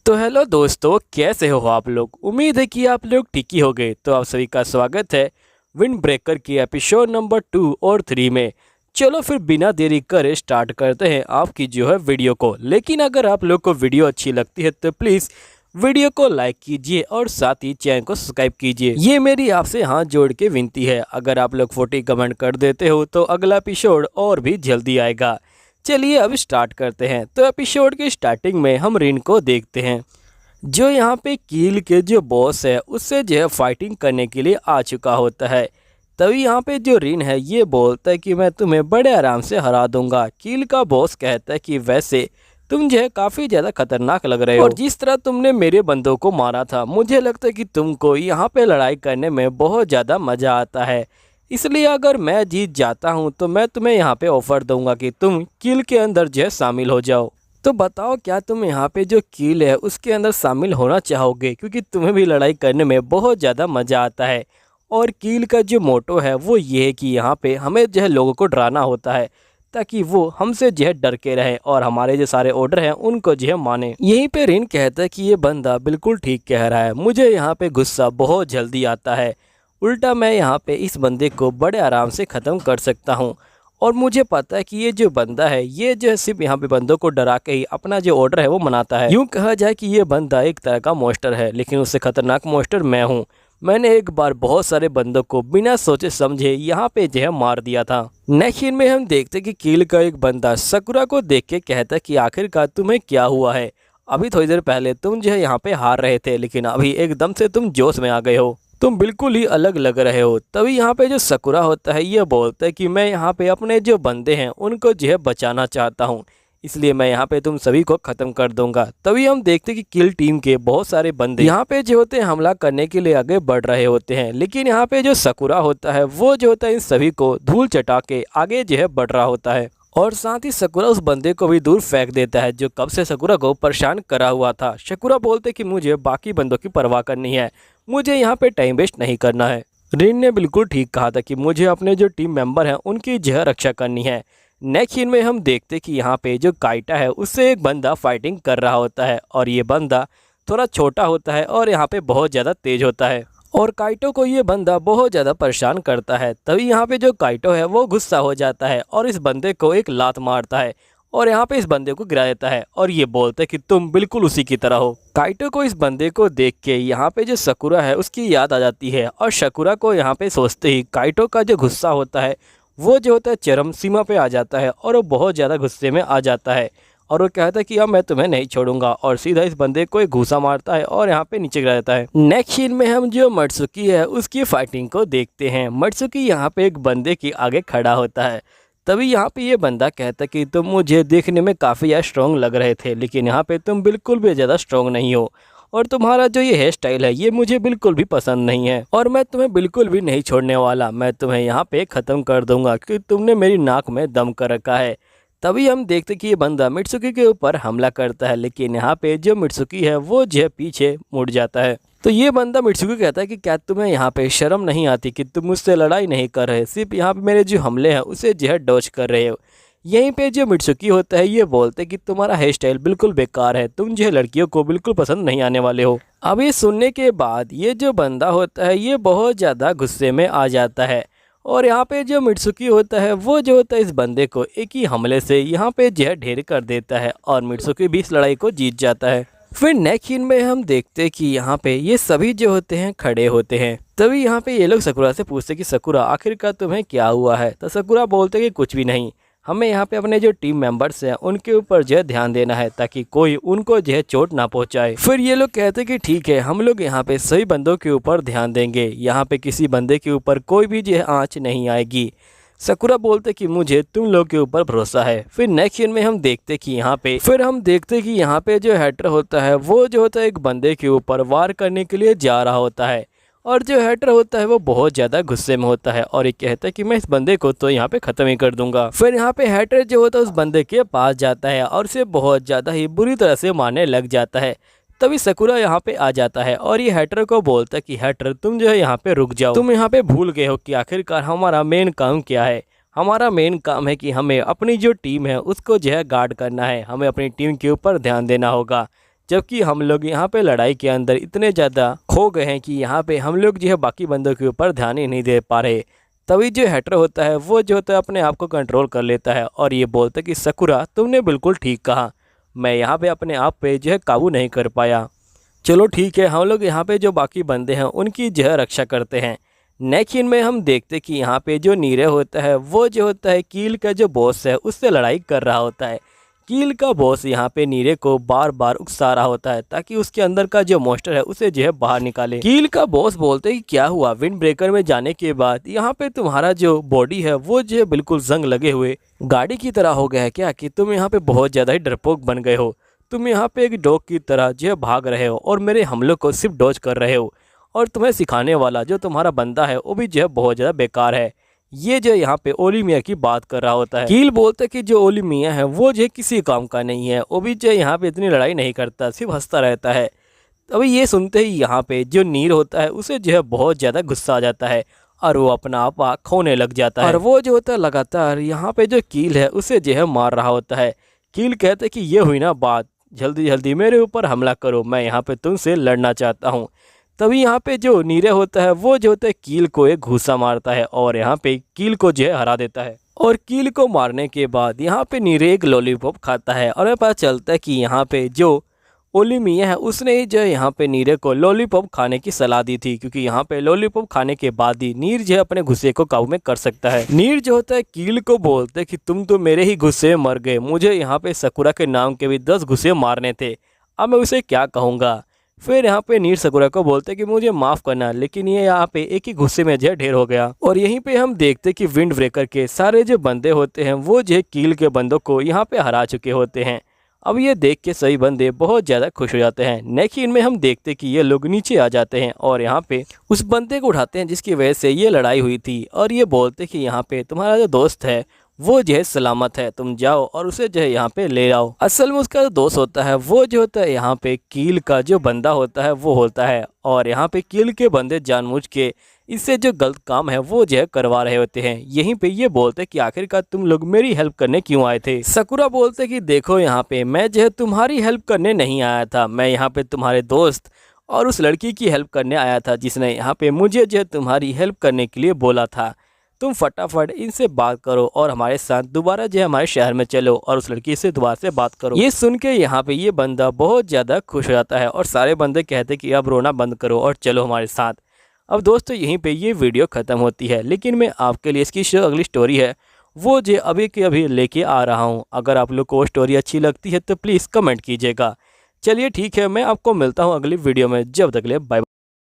तो हेलो दोस्तों, कैसे हो आप लोग। उम्मीद है कि आप लोग ठीक ही हो गए। तो आप सभी का स्वागत है विंड ब्रेकर की एपिसोड नंबर 2 और 3 में। चलो फिर बिना देरी करे स्टार्ट करते हैं आपकी जो है वीडियो को। लेकिन अगर आप लोग को वीडियो अच्छी लगती है तो प्लीज़ वीडियो को लाइक कीजिए और साथ ही चैनल को सब्सक्राइब कीजिए। ये मेरी आपसे हाथ जोड़ के विनती है। अगर आप लोग 40 कमेंट कर देते हो तो अगला एपिसोड और भी जल्दी आएगा। चलिए अब स्टार्ट करते हैं। तो एपिसोड के स्टार्टिंग में हम रिन को देखते हैं जो यहाँ पे कील के जो बॉस है उससे जो है फाइटिंग करने के लिए आ चुका होता है। तभी यहाँ पे जो रिन है ये बोलता है कि मैं तुम्हें बड़े आराम से हरा दूंगा। कील का बॉस कहता है कि वैसे तुम जो है काफ़ी ज़्यादा खतरनाक लग रहे हो और जिस तरह तुमने मेरे बंदों को मारा था मुझे लगता है कि तुमको यहाँ पे लड़ाई करने में बहुत ज़्यादा मज़ा आता है। इसलिए अगर मैं जीत जाता हूँ तो मैं तुम्हें यहाँ पे ऑफ़र दूंगा कि तुम कील के अंदर जो है शामिल हो जाओ। तो बताओ क्या तुम यहाँ पे जो कील है उसके अंदर शामिल होना चाहोगे, क्योंकि तुम्हें भी लड़ाई करने में बहुत ज़्यादा मज़ा आता है। और कील का जो मोटो है वो ये है कि यहाँ पे हमें जो है लोगों को डराना होता है ताकि वो हमसे जो है डर के रहें और हमारे जो सारे ऑर्डर हैं उनको जो है माने। यहीं पे रिन कहता है कि ये बंदा बिल्कुल ठीक कह रहा है, मुझे यहाँ पे गुस्सा बहुत जल्दी आता है। उल्टा मैं यहाँ पे इस बंदे को बड़े आराम से ख़त्म कर सकता हूँ। और मुझे पता है कि ये जो बंदा है ये जो है सिर्फ यहाँ पे बंदों को डरा के ही अपना जो ऑर्डर है वो मनाता है। यूँ कहा जाए कि ये बंदा एक तरह का मॉन्स्टर है, लेकिन उससे खतरनाक मॉन्स्टर मैं हूँ। मैंने एक बार बहुत सारे बंदों को बिना सोचे समझे यहाँ पे जो है मार दिया था। नेक्स्ट सीन में हम देखते कि कील का एक बंदा सकुरा को देख के कहता है कि आखिरकार तुम्हें क्या हुआ है। अभी थोड़ी देर पहले तुम जो है यहाँ पे हार रहे थे, लेकिन अभी एकदम से तुम जोश में आ गए हो। तुम बिल्कुल ही अलग लग रहे हो। तभी यहाँ पे जो सकुरा होता है ये बोलता है कि मैं यहाँ पे अपने जो बंदे हैं उनको जो है बचाना चाहता हूँ, इसलिए मैं यहाँ पे तुम सभी को ख़त्म कर दूंगा। तभी हम देखते कि किल टीम के बहुत सारे बंदे यहाँ पे जो होते हैं हमला करने के लिए आगे बढ़ रहे होते हैं, लेकिन यहाँ पे जो सकुरा होता है वो जो होता है इन सभी को धूल चटा के आगे जो है बढ़ रहा होता है। और साथ ही सकुरा उस बंदे को भी दूर फेंक देता है जो कब से सकुरा को परेशान करा हुआ था। सकुरा बोलते कि मुझे बाकी बंदों की परवाह करनी है, मुझे यहाँ पे टाइम वेस्ट नहीं करना है। रिन ने बिल्कुल ठीक कहा था कि मुझे अपने जो टीम मेंबर हैं उनकी जहर रक्षा करनी है। नेक्स्ट सीन में हम देखते कि यहाँ पे जो काइटा है उससे एक बंदा फाइटिंग कर रहा होता है और ये बंदा थोड़ा छोटा होता है और यहाँ पे बहुत ज़्यादा तेज होता है और काइटो को ये बंदा बहुत ज़्यादा परेशान करता है। तभी यहाँ पे जो काइटो है वो गुस्सा हो जाता है और इस बंदे को एक लात मारता है और यहाँ पे इस बंदे को गिरा देता है और ये बोलता है कि तुम बिल्कुल उसी की तरह हो। काइटो को इस बंदे को देख के यहाँ पे जो सकुरा है उसकी याद आ जाती है और सकुरा को यहाँ पे सोचते ही काइटो का जो गुस्सा होता है वो जो होता है चरम सीमा पे आ जाता है और वो बहुत ज़्यादा गुस्से में आ जाता है और वो कहता है कि अब मैं तुम्हें नहीं छोड़ूंगा और सीधा इस बंदे को एक घूसा मारता है और यहाँ पे नीचे गिरा देता है। नेक्स्ट सीन में हम जो मत्सुकी है उसकी फाइटिंग को देखते हैं। मत्सुकी यहाँ पे एक बंदे के आगे खड़ा होता है। तभी यहाँ पे ये बंदा कहता है कि तुम मुझे देखने में काफ़ी ज़्यादा स्ट्रॉन्ग लग रहे थे, लेकिन यहाँ पे तुम बिल्कुल भी ज़्यादा स्ट्रॉन्ग नहीं हो और तुम्हारा जो ये हेयर स्टाइल है ये मुझे बिल्कुल भी पसंद नहीं है और मैं तुम्हें बिल्कुल भी नहीं छोड़ने वाला। मैं तुम्हें यहाँ पे ख़त्म कर दूंगा क्योंकि तुमने मेरी नाक में दम कर रखा है। तभी हम देखते कि ये बंदा मित्सुकी के ऊपर हमला करता है, लेकिन यहाँ पे जो मित्सुकी है वो जो है पीछे मुड़ जाता है। तो ये बंदा मित्सुकी कहता है कि क्या तुम्हें यहाँ पे शर्म नहीं आती कि तुम मुझसे लड़ाई नहीं कर रहे, सिर्फ यहाँ पे मेरे जो हमले हैं उसे जो है डॉज कर रहे हो। यहीं पे जो मित्सुकी होता है ये बोलते कि तुम्हारा हेयर स्टाइल बिल्कुल बेकार है, तुम जो है लड़कियों को बिल्कुल पसंद नहीं आने वाले हो। अब ये सुनने के बाद ये जो बंदा होता है ये बहुत ज़्यादा गुस्से में आ जाता है और यहाँ पे जो मित्सुकी होता है वो जो होता है इस बंदे को एक ही हमले से यहाँ पे जो है ढेर कर देता है और मित्सुकी भी इस लड़ाई को जीत जाता है। फिर नेक्स्ट सीन में हम देखते कि यहाँ पे ये सभी जो होते हैं खड़े होते हैं। तभी यहाँ पे ये लोग सकुरा से पूछते कि सकुरा आखिरकार तुम्हें क्या हुआ है। तो सकुरा बोलते कि कुछ भी नहीं, हमें यहाँ पे अपने जो टीम मेंबर्स हैं उनके ऊपर जो है ध्यान देना है ताकि कोई उनको जो है चोट ना पहुँचाए। फिर ये लोग कहते कि ठीक है, हम लोग यहाँ पे सभी बंदों के ऊपर ध्यान देंगे, यहाँ पे किसी बंदे के ऊपर कोई भी जो है आँच नहीं आएगी। सकुरा बोलते कि मुझे तुम लोग के ऊपर भरोसा है। फिर नेक्स्ट सीन में हम देखते कि यहाँ पे जो हैटर होता है वो जो होता है एक बंदे के ऊपर वार करने के लिए जा रहा होता है और जो हैटर होता है वो बहुत ज़्यादा गुस्से में होता है और ये कहता है कि मैं इस बंदे को तो यहाँ पे ख़त्म ही कर दूंगा। फिर यहाँ पे हैटर जो होता है उस बंदे के पास जाता है और उसे बहुत ज़्यादा ही बुरी तरह से मारने लग जाता है। तभी सकुरा यहाँ पे आ जाता है और ये हैटर को बोलता है कि हैटर तुम जो है यहाँ पे रुक जाओ, तुम यहाँ पे भूल गए हो कि आखिरकार हमारा मेन काम क्या है। हमारा मेन काम है कि हमें अपनी जो टीम है उसको जो है गार्ड करना है, हमें अपनी टीम के ऊपर ध्यान देना होगा। जबकि हम लोग यहाँ पे लड़ाई के अंदर इतने ज़्यादा खो गए हैं कि यहाँ पे हम लोग जो है बाकी बंदों के ऊपर ध्यान ही नहीं दे पा रहे। तभी जो हैटर होता है वो जो होता है अपने आप को कंट्रोल कर लेता है और ये बोलता है कि सकुरा तुमने बिल्कुल ठीक कहा, मैं यहाँ पे अपने आप पे जो है काबू नहीं कर पाया। चलो ठीक है, हम लोग यहाँ पे जो बाकी बंदे हैं उनकी जो है रक्षा करते हैं। नेक्स्ट सीन में हम देखते कि यहाँ पे जो नीरे होता है वो जो होता है कील का जो बॉस है उससे लड़ाई कर रहा होता है। कील का बॉस यहाँ पे नीरे को बार बार उकसा रहा होता है ताकि उसके अंदर का जो मॉन्स्टर है उसे जो है बाहर निकाले। कील का बॉस बोलते कि क्या हुआ, विंड ब्रेकर में जाने के बाद यहाँ पे तुम्हारा जो बॉडी है वो जो है बिल्कुल जंग लगे हुए गाड़ी की तरह हो गया है क्या, कि तुम यहाँ पे बहुत ज़्यादा ही डरपोक बन गए हो। तुम यहाँ पे एक डॉग की तरह जो है भाग रहे हो और मेरे हमलों को सिर्फ डॉज कर रहे हो, और तुम्हें सिखाने वाला जो तुम्हारा बंदा है वो भी जो है बहुत ज़्यादा बेकार है। ये जो यहाँ पे ओली मियाँ की बात कर रहा होता है। कील बोलता है कि जो ओली मियाँ है वो जो किसी काम का नहीं है, वो भी जो यहाँ पे इतनी लड़ाई नहीं करता, सिर्फ हंसता रहता है। अभी ये सुनते ही यहाँ पे जो नीर होता है उसे जो है बहुत ज़्यादा गुस्सा आ जाता है और वो अपना आप खोने लग जाता है। और वो जो होता है लगातार यहाँ पे जो कील है उसे जो है मार रहा होता है। कील कहते कि ये हुई ना बात, जल्दी जल्दी मेरे ऊपर हमला करो, मैं यहाँ पे तुमसे लड़ना चाहता हूँ। तभी यहाँ पे जो नीरे होता है वो जो होता है कील को एक घूसा मारता है और यहाँ पे कील को जो है हरा देता है। और कील को मारने के बाद यहाँ पे नीरे एक लॉलीपॉप खाता है और हमें पता चलता है कि यहाँ पे जो ओली मियाँ है उसने ही जो है यहाँ पे नीरे को लॉलीपॉप खाने की सलाह दी थी, क्योंकि यहाँ पे लॉलीपॉप खाने के बाद ही नीर जो है अपने गुस्से को काबू में कर सकता है। नीर जो होता है कील को बोलते है कि तुम तो मेरे ही गुस्से में मर गए, मुझे यहाँ पे सकुरा के नाम के भी 10 गुस्से मारने थे, अब मैं उसे क्या कहूँगा। फिर यहाँ पे नीर सकुरा को बोलते कि मुझे माफ़ करना, लेकिन ये यहाँ पे एक ही गुस्से में जो ढेर हो गया। और यहीं पे हम देखते कि विंड ब्रेकर के सारे जो बंदे होते हैं वो जो कील के बंदों को यहाँ पे हरा चुके होते हैं। अब ये देख के सभी बंदे बहुत ज़्यादा खुश हो जाते हैं। नेक्स्ट सीन में हम देखते कि ये लोग नीचे आ जाते हैं और यहाँ पे उस बंदे को उठाते हैं जिसकी वजह से ये लड़ाई हुई थी, और ये बोलते कि यहाँ पे तुम्हारा जो दोस्त है वो जो है सलामत है, तुम जाओ और उसे जो है यहाँ पे ले आओ। असल में उसका जो दोस्त होता है वो जो होता है यहाँ पे कील का जो बंदा होता है वो होता है, और यहाँ पे कील के बंदे जानबूझ के इससे जो गलत काम है वो जो है करवा रहे होते हैं। यहीं पे ये बोलते कि आखिरकार तुम लोग मेरी हेल्प करने क्यों आए थे। सकुरा बोलते कि देखो यहाँ पे मैं जो है तुम्हारी हेल्प करने नहीं आया था, मैं यहाँ पे तुम्हारे दोस्त और उस लड़की की हेल्प करने आया था जिसने यहाँ पे मुझे जो है तुम्हारी हेल्प करने के लिए बोला था। तुम फटाफट इनसे बात करो और हमारे साथ दोबारा जो है हमारे शहर में चलो और उस लड़की से दोबारा से बात करो। ये सुन के यहाँ पे ये बंदा बहुत ज़्यादा खुश हो जाता है और सारे बंदे कहते कि अब रोना बंद करो और चलो हमारे साथ। अब दोस्तों यहीं पे ये वीडियो ख़त्म होती है, लेकिन मैं आपके लिए इसकी अगली स्टोरी है वो जो अभी के अभी लेके आ रहा हूँ। अगर आप लोग को वो स्टोरी अच्छी लगती है तो प्लीज़ कमेंट कीजिएगा। चलिए ठीक है, मैं आपको मिलता हूँ अगली वीडियो में, जब तक के लिए बाय।